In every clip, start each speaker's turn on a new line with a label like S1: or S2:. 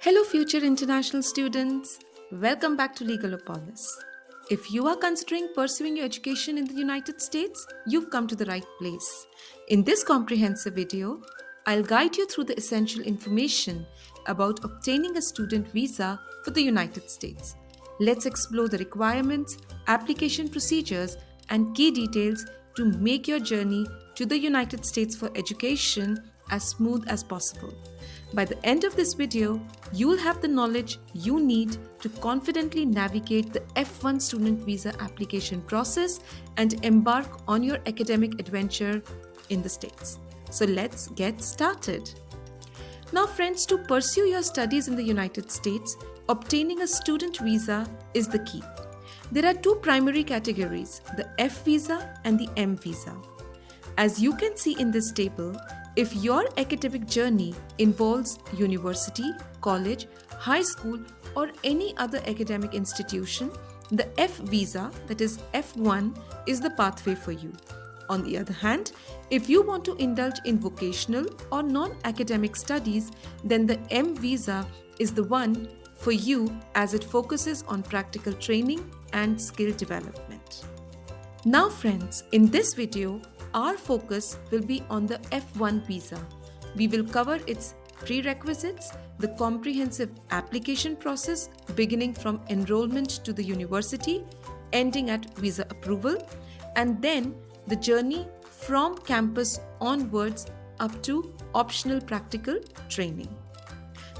S1: Hello, future international students. Welcome back to Legalopolis. If you are considering pursuing your education in the United States, you've come to the right place. In this comprehensive video, I'll guide you through the essential information about obtaining a student visa for the United States. Let's explore the requirements, application procedures, and key details to make your journey to the United States for education as smooth as possible. By the end of this video, you'll have the knowledge you need to confidently navigate the F-1 student visa application process and embark on your academic adventure in the States. So let's get started. Now friends, to pursue your studies in the United States, obtaining a student visa is the key. There are two primary categories, the F visa and the M visa. As you can see in this table, if your academic journey involves university, college, high school, or any other academic institution, the F visa, that is F1, is the pathway for you. On the other hand, if you want to indulge in vocational or non-academic studies, then the M visa is the one for you as it focuses on practical training and skill development. Now friends, in this video, our focus will be on the F1 visa. We will cover its prerequisites, the comprehensive application process beginning from enrollment to the university, ending at visa approval, and then the journey from campus onwards up to optional practical training.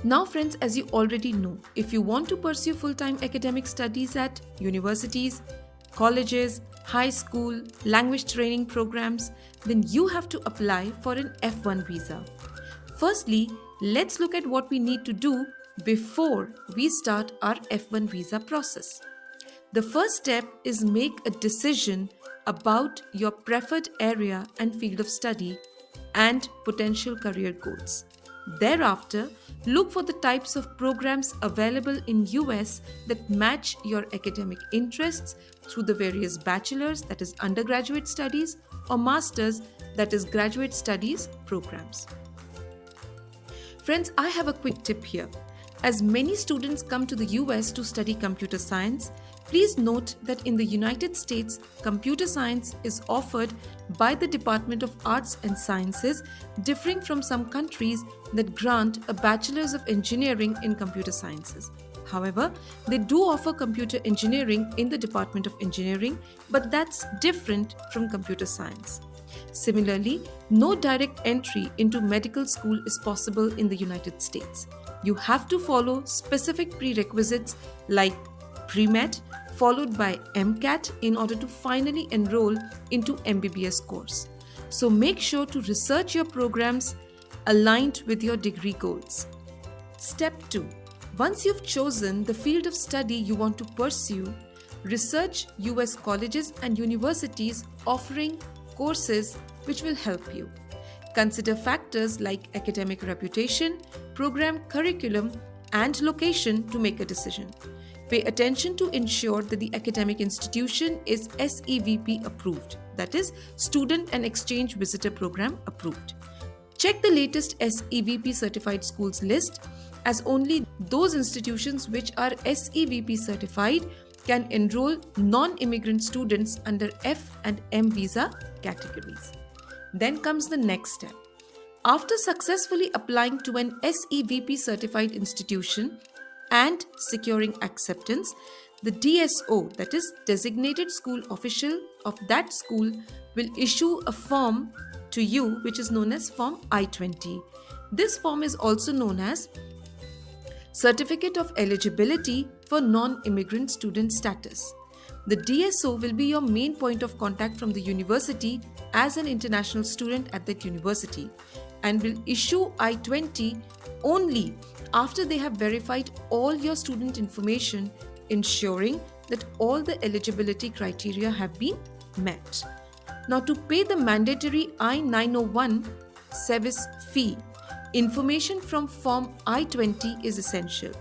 S1: Now friends, as you already know, if you want to pursue full-time academic studies at universities, colleges, high school, language training programs, then you have to apply for an F1 visa. Firstly, let's look at what we need to do before we start our F1 visa process. The first step is make a decision about your preferred area and field of study and potential career goals. Thereafter, look for the types of programs available in US that match your academic interests through the various bachelor's, that is undergraduate studies, or master's, that is graduate studies programs. Friends, I have a quick tip here. As many students come to the US to study computer science, please note that in the United States, computer science is offered by the Department of Arts and Sciences, differing from some countries that grant a Bachelor's of Engineering in Computer Sciences. However, they do offer computer engineering in the Department of Engineering, but that's different from computer science. Similarly, no direct entry into medical school is possible in the United States. You have to follow specific prerequisites like pre-med, followed by MCAT in order to finally enroll into MBBS course. So make sure to research your programs aligned with your degree goals. Step 2. Once you've chosen the field of study you want to pursue, research US colleges and universities offering courses which will help you. Consider factors like academic reputation, program curriculum, and location to make a decision. Pay attention to ensure that the academic institution is SEVP approved, that is, Student and Exchange Visitor Program approved. Check the latest SEVP certified schools list, as only those institutions which are SEVP certified can enroll non-immigrant students under F and M visa categories. Then comes the next step. After successfully applying to an SEVP certified institution and securing acceptance, the DSO, that is designated school official of that school, will issue a form to you which is known as Form I-20. This form is also known as Certificate of Eligibility for Non-Immigrant Student Status. The DSO will be your main point of contact from the university as an international student at that university and will issue I-20 only after they have verified all your student information, ensuring that all the eligibility criteria have been met. Now, to pay the mandatory I-901 service fee, information from Form I-20 is essential.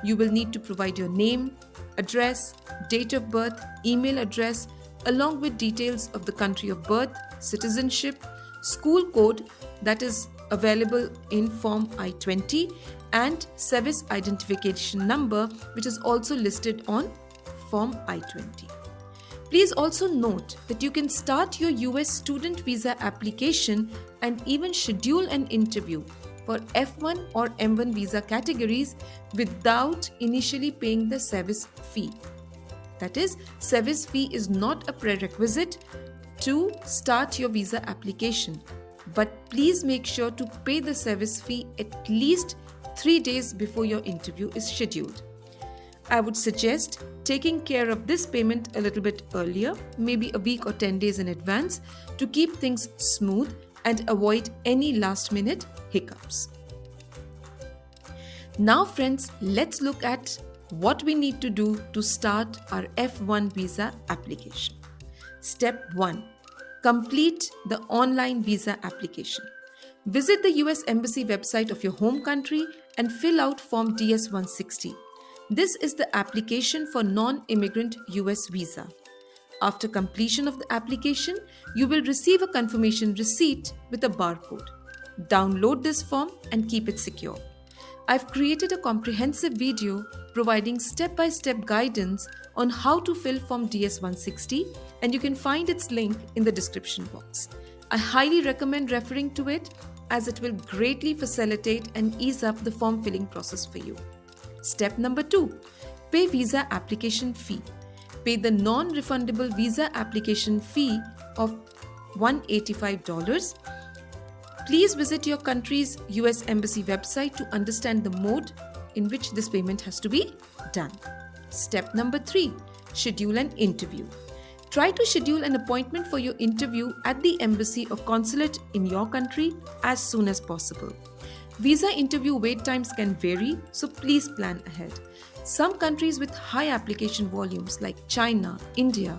S1: You will need to provide your name, address, date of birth, email address, along with details of the country of birth, citizenship, school code that is available in Form I-20, and service identification number, which is also listed on Form I-20. Please also note that you can start your US student visa application and even schedule an interview for F-1 or M-1 visa categories without initially paying the service fee. That is, service fee is not a prerequisite to start your visa application, but please make sure to pay the service fee at least 3 days before your interview is scheduled. I would suggest taking care of this payment a little bit earlier, maybe a week or 10 days in advance, to keep things smooth and avoid any last-minute hiccups. Now friends, let's look at what we need to do to start our F-1 visa application. Step 1. Complete the online visa application. Visit the US Embassy website of your home country and fill out Form DS-160. This is the application for non-immigrant US visa. After completion of the application, you will receive a confirmation receipt with a barcode. Download this form and keep it secure. I've created a comprehensive video providing step-by-step guidance on how to fill Form DS-160, and you can find its link in the description box. I highly recommend referring to it as it will greatly facilitate and ease up the form filling process for you. Step number 2. Pay visa application fee. Pay the non-refundable visa application fee of $185. Please visit your country's US Embassy website to understand the mode in which this payment has to be done. Step number 3. Schedule an interview. Try to schedule an appointment for your interview at the embassy or consulate in your country as soon as possible. Visa interview wait times can vary, so please plan ahead. Some countries with high application volumes like China, India,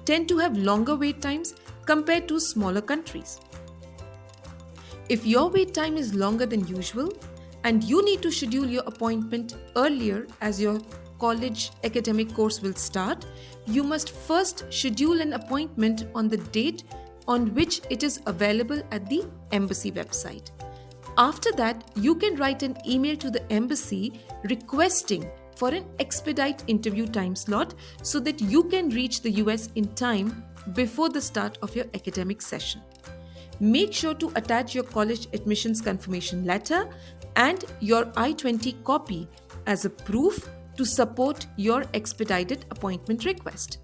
S1: tend to have longer wait times compared to smaller countries. If your wait time is longer than usual and you need to schedule your appointment earlier as your college academic course will start, you must first schedule an appointment on the date on which it is available at the embassy website. After that, you can write an email to the embassy requesting for an expedite interview time slot so that you can reach the US in time before the start of your academic session. Make sure to attach your college admissions confirmation letter and your I-20 copy as a proof to support your expedited appointment request.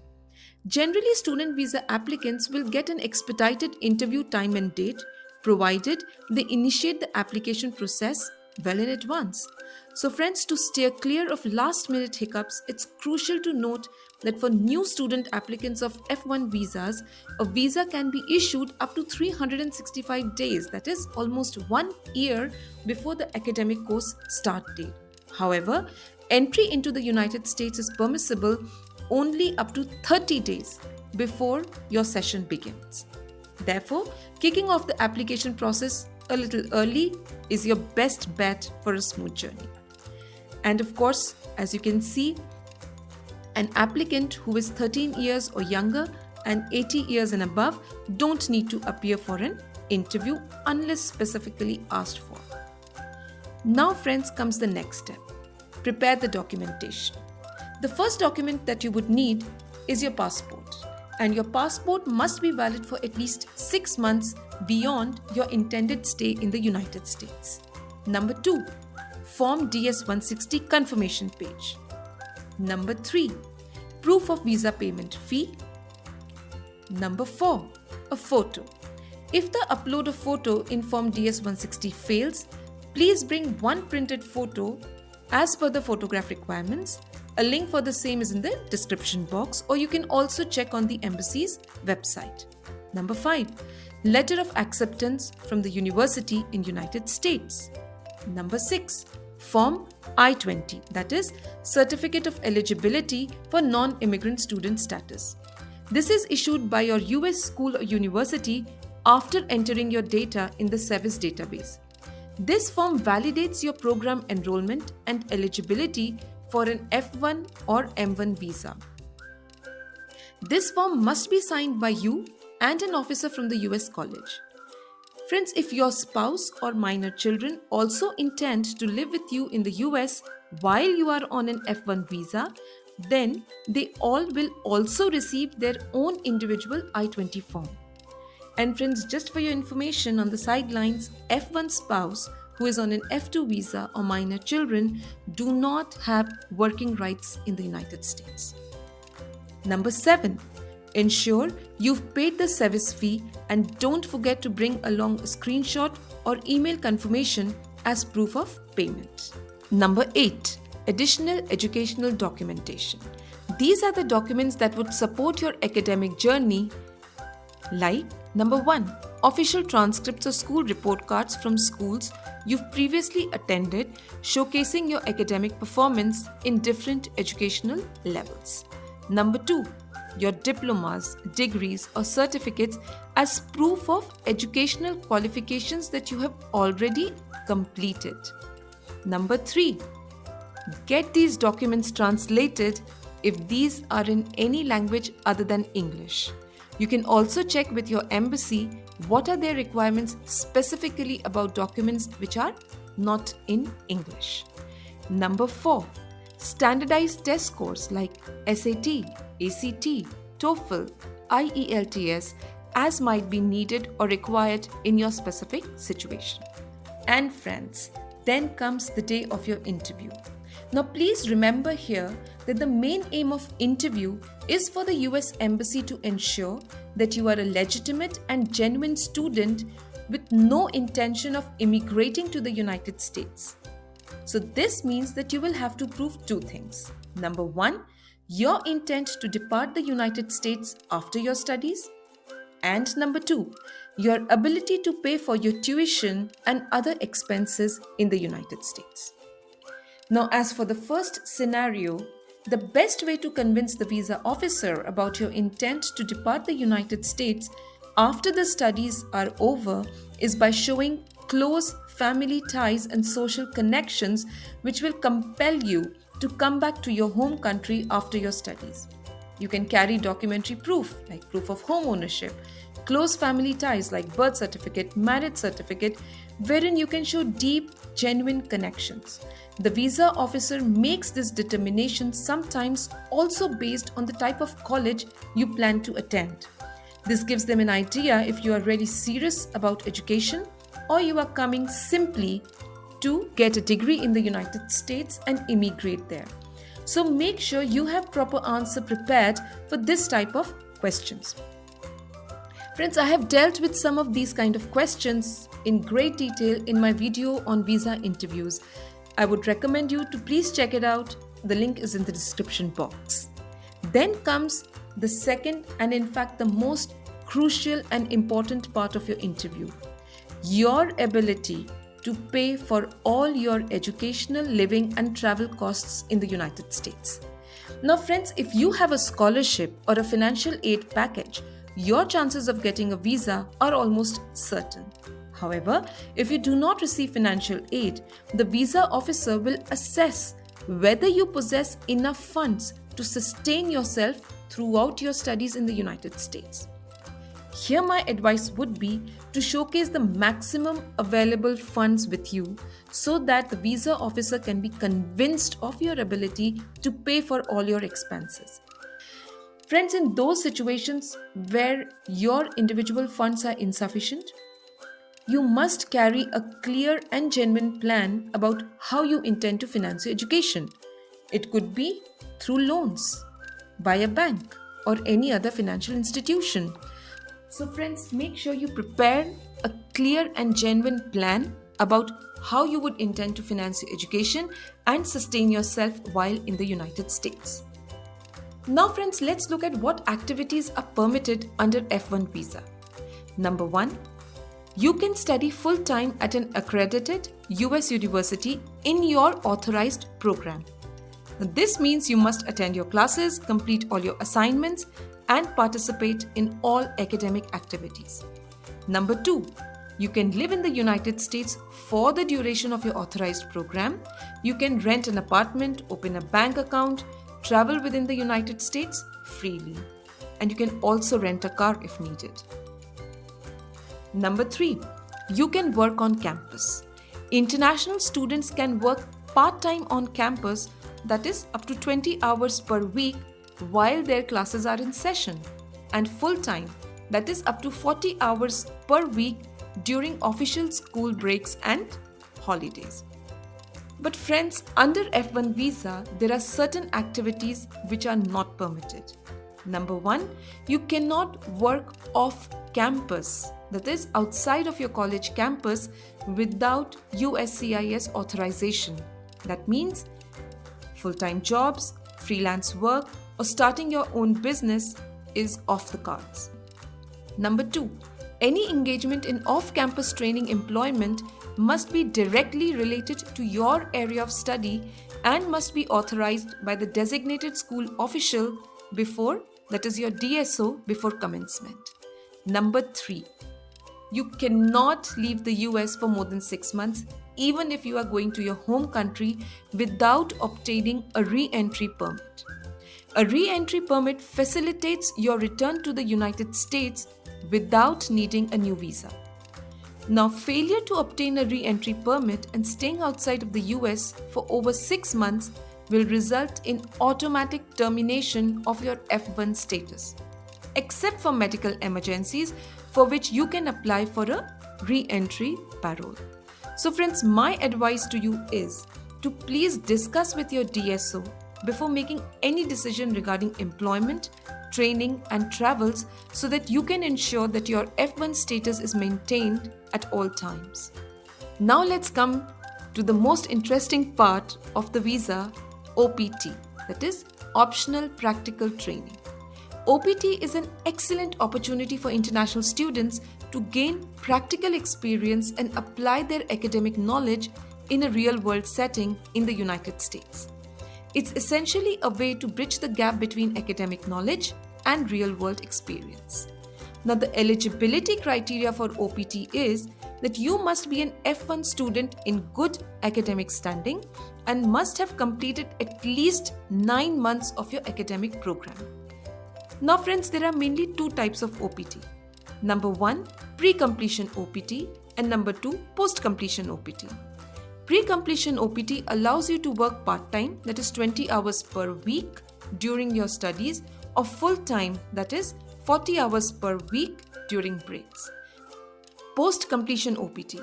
S1: Generally, student visa applicants will get an expedited interview time and date provided they initiate the application process well in advance. So friends, to steer clear of last-minute hiccups, it's crucial to note that for new student applicants of F-1 visas, a visa can be issued up to 365 days, that is almost 1 year before the academic course start date. However, entry into the United States is permissible only up to 30 days before your session begins. Therefore, kicking off the application process a little early is your best bet for a smooth journey. And of course, as you can see, an applicant who is 13 years or younger and 80 years and above don't need to appear for an interview unless specifically asked for. Now friends, comes the next step. Prepare the documentation. The first document that you would need is your passport, and your passport must be valid for at least 6 months beyond your intended stay in the United States. Number 2, Form DS-160 confirmation page. Number 3, proof of visa payment fee. Number 4, a photo. If the upload of photo in Form DS-160 fails, please bring one printed photo as per the photograph requirements. A link for the same is in the description box, or you can also check on the embassy's website. Number 5, letter of acceptance from the university in United States. Number 6, Form I-20, that is Certificate of Eligibility for Non-Immigrant Student Status. This is issued by your US school or university after entering your data in the service database. This form validates your program enrollment and eligibility for an F-1 or M-1 visa. This form must be signed by you and an officer from the US college. Friends, if your spouse or minor children also intend to live with you in the US while you are on an F-1 visa, then they all will also receive their own individual I-20 form. And friends, just for your information on the sidelines, F-1 spouse who is on an F-2 visa or minor children do not have working rights in the United States. Number 7. Ensure you've paid the service fee and don't forget to bring along a screenshot or email confirmation as proof of payment. Number 8. Additional educational documentation. These are the documents that would support your academic journey, like number 1. Official transcripts or school report cards from schools you've previously attended showcasing your academic performance in different educational levels. Number 2. Your diplomas, degrees or certificates as proof of educational qualifications that you have already completed. Number 3. Get these documents translated if these are in any language other than English. You can also check with your embassy what are their requirements specifically about documents which are not in English. Number 4. Standardized test scores like SAT, ACT, TOEFL, IELTS as might be needed or required in your specific situation. And friends, then comes the day of your interview. Now please remember here that the main aim of interview is for the US Embassy to ensure that you are a legitimate and genuine student with no intention of immigrating to the United States. So this means that you will have to prove 2 things. Number 1, your intent to depart the United States after your studies. And number 2, your ability to pay for your tuition and other expenses in the United States. Now, as for the first scenario, the best way to convince the visa officer about your intent to depart the United States after the studies are over is by showing close family ties and social connections which will compel you to come back to your home country after your studies. You can carry documentary proof like proof of home ownership, close family ties like birth certificate, marriage certificate, wherein you can show deep, genuine connections. The visa officer makes this determination sometimes also based on the type of college you plan to attend. This gives them an idea if you are really serious about education or you are coming simply to get a degree in the United States and immigrate there. So make sure you have proper answer prepared for this type of questions. Friends, I have dealt with some of these kind of questions in great detail in my video on visa interviews. I would recommend you to please check it out. The link is in the description box. Then comes the second and in fact the most crucial and important part of your interview. Your ability to pay for all your educational, living and travel costs in the United States. Now friends, if you have a scholarship or a financial aid package, your chances of getting a visa are almost certain. However, if you do not receive financial aid, the visa officer will assess whether you possess enough funds to sustain yourself throughout your studies in the United States. Here my advice would be to showcase the maximum available funds with you so that the visa officer can be convinced of your ability to pay for all your expenses. Friends, in those situations where your individual funds are insufficient, you must carry a clear and genuine plan about how you intend to finance your education. It could be through loans, by a bank, or any other financial institution. So friends, make sure you prepare a clear and genuine plan about how you would intend to finance your education and sustain yourself while in the United States. Now friends, let's look at what activities are permitted under F-1 visa. Number 1, you can study full-time at an accredited US university in your authorized program. Now, this means you must attend your classes, complete all your assignments, and participate in all academic activities. Number 2, you can live in the United States for the duration of your authorized program. You can rent an apartment, open a bank account, travel within the United States freely. And you can also rent a car if needed. Number 3, you can work on campus. International students can work part-time on campus, that is up to 20 hours per week while their classes are in session, and full-time, that is up to 40 hours per week during official school breaks and holidays. But friends, under F-1 visa, there are certain activities which are not permitted. Number one, you cannot work off campus, that is outside of your college campus, without USCIS authorization. That means full-time jobs, freelance work, or starting your own business is off the cards. Number two, any engagement in off-campus training employment must be directly related to your area of study and must be authorized by the designated school official before, that is your DSO, before commencement. Number three, you cannot leave the US for more than 6 months, even if you are going to your home country, without obtaining a re-entry permit. A re-entry permit facilitates your return to the United States without needing a new visa. Now, failure to obtain a re-entry permit and staying outside of the US for over 6 months will result in automatic termination of your F-1 status, except for medical emergencies for which you can apply for a re-entry parole. So friends, my advice to you is to please discuss with your DSO before making any decision regarding employment, training and travels so that you can ensure that your F-1 status is maintained at all times. Now let's come to the most interesting part of the visa, OPT, that is Optional Practical Training. OPT is an excellent opportunity for international students to gain practical experience and apply their academic knowledge in a real-world setting in the United States. It's essentially a way to bridge the gap between academic knowledge and real-world experience. Now, the eligibility criteria for OPT is that you must be an F-1 student in good academic standing and must have completed at least 9 months of your academic program. Now friends, there are mainly two types of OPT. Number one, pre-completion OPT, and number two, post-completion OPT. Pre-completion OPT allows you to work part-time, that is 20 hours per week during your studies, or full-time, that is 40 hours per week during breaks. Post-completion OPT.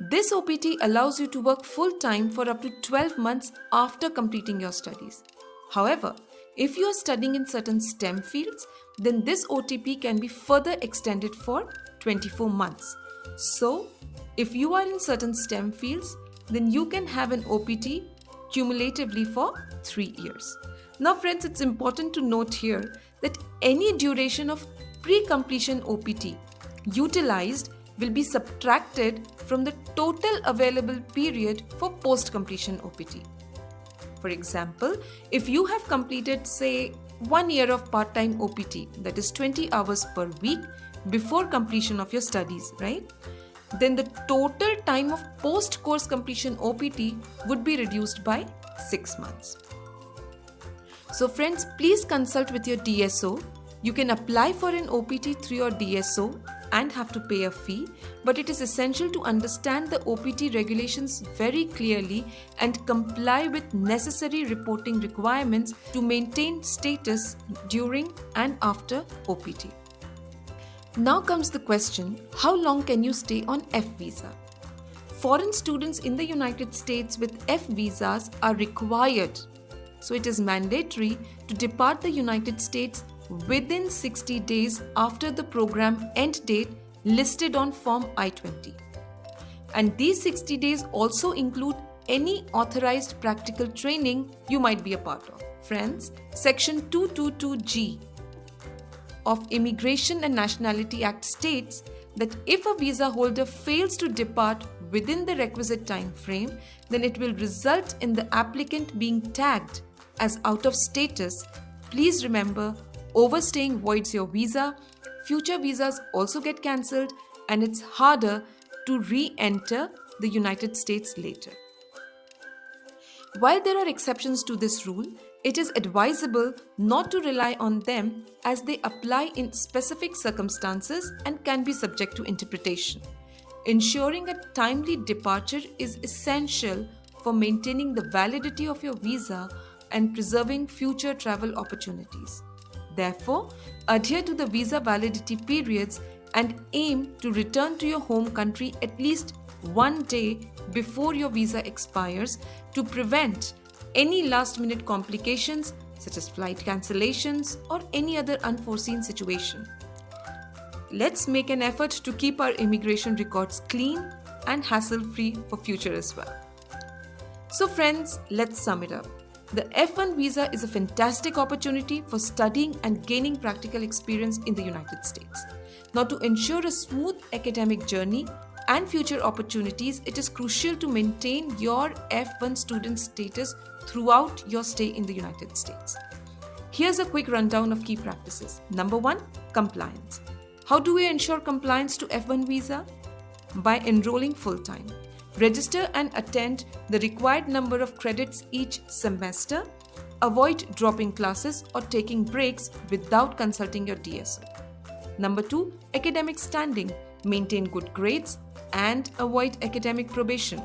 S1: This OPT allows you to work full-time for up to 12 months after completing your studies. However, if you are studying in certain STEM fields, then this OTP can be further extended for 24 months. So, if you are in certain STEM fields, then you can have an OPT cumulatively for 3 years. Now friends, it's important to note here that any duration of pre-completion OPT utilized will be subtracted from the total available period for post-completion OPT. For example, if you have completed say 1 year of part-time OPT, that is 20 hours per week before completion of your studies, right? Then the total time of post-course completion OPT would be reduced by 6 months. So friends, please consult with your DSO. You can apply for an OPT through your DSO and have to pay a fee, but it is essential to understand the OPT regulations very clearly and comply with necessary reporting requirements to maintain status during and after OPT. Now comes the question, how long can you stay on F visa? Foreign students in the United States with F visas are required, so it is mandatory to depart the United States within 60 days after the program end date listed on Form I-20. And these 60 days also include any authorized practical training you might be a part of. Friends, Section 222G of Immigration and Nationality Act states that if a visa holder fails to depart within the requisite time frame, then it will result in the applicant being tagged as out of status. Please remember, overstaying voids your visa, future visas also get cancelled, and it's harder to re-enter the United States later. While there are exceptions to this rule, it is advisable not to rely on them as they apply in specific circumstances and can be subject to interpretation. Ensuring a timely departure is essential for maintaining the validity of your visa and preserving future travel opportunities. Therefore, adhere to the visa validity periods and aim to return to your home country at least one day before your visa expires to prevent any last minute complications such as flight cancellations or any other unforeseen situation. Let's make an effort to keep our immigration records clean and hassle-free for future as well. So friends, let's sum it up. The F-1 visa is a fantastic opportunity for studying and gaining practical experience in the United States. Now, to ensure a smooth academic journey and future opportunities, it is crucial to maintain your F-1 student status throughout your stay in the United States. Here's a quick rundown of key practices. Number 1, compliance. How do we ensure compliance to F-1 visa? By enrolling full-time. Register and attend the required number of credits each semester. Avoid dropping classes or taking breaks without consulting your DSO. Number 2, academic standing. Maintain good grades and avoid academic probation.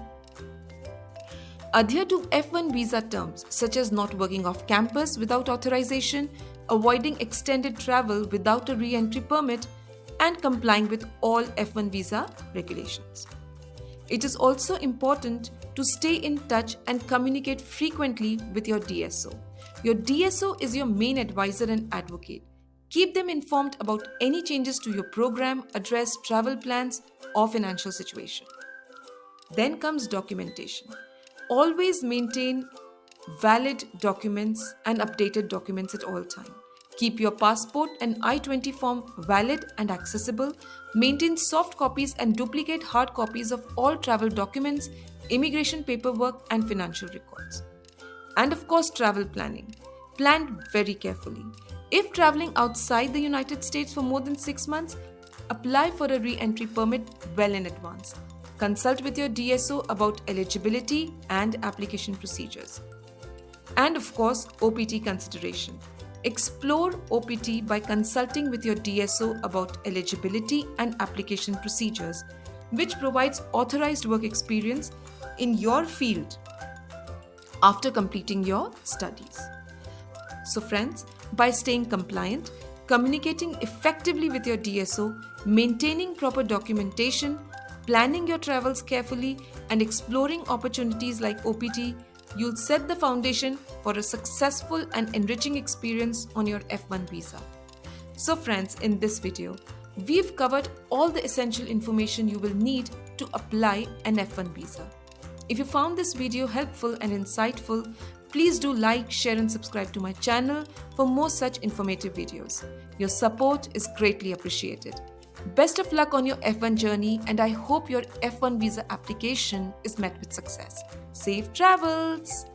S1: Adhere to F-1 visa terms such as not working off campus without authorization, avoiding extended travel without a re-entry permit, and complying with all F-1 visa regulations. It is also important to stay in touch and communicate frequently with your DSO. Your DSO is your main advisor and advocate. Keep them informed about any changes to your program, address, travel plans, or financial situation. Then comes documentation. Always maintain valid documents and updated documents at all times. Keep your passport and I-20 form valid and accessible. Maintain soft copies and duplicate hard copies of all travel documents, immigration paperwork, and financial records. And of course, travel planning. Plan very carefully. If traveling outside the United States for more than 6 months, apply for a re-entry permit well in advance. Consult with your DSO about eligibility and application procedures. And of course, OPT consideration. Explore OPT by consulting with your DSO about eligibility and application procedures, which provides authorized work experience in your field after completing your studies. So friends, by staying compliant, communicating effectively with your DSO, maintaining proper documentation, planning your travels carefully, and exploring opportunities like OPT, you'll set the foundation for a successful and enriching experience on your F-1 visa. So friends, in this video, we've covered all the essential information you will need to apply an F-1 visa. If you found this video helpful and insightful, please do like, share and subscribe to my channel for more such informative videos. Your support is greatly appreciated. Best of luck on your F-1 journey, and I hope your F-1 visa application is met with success. Safe travels!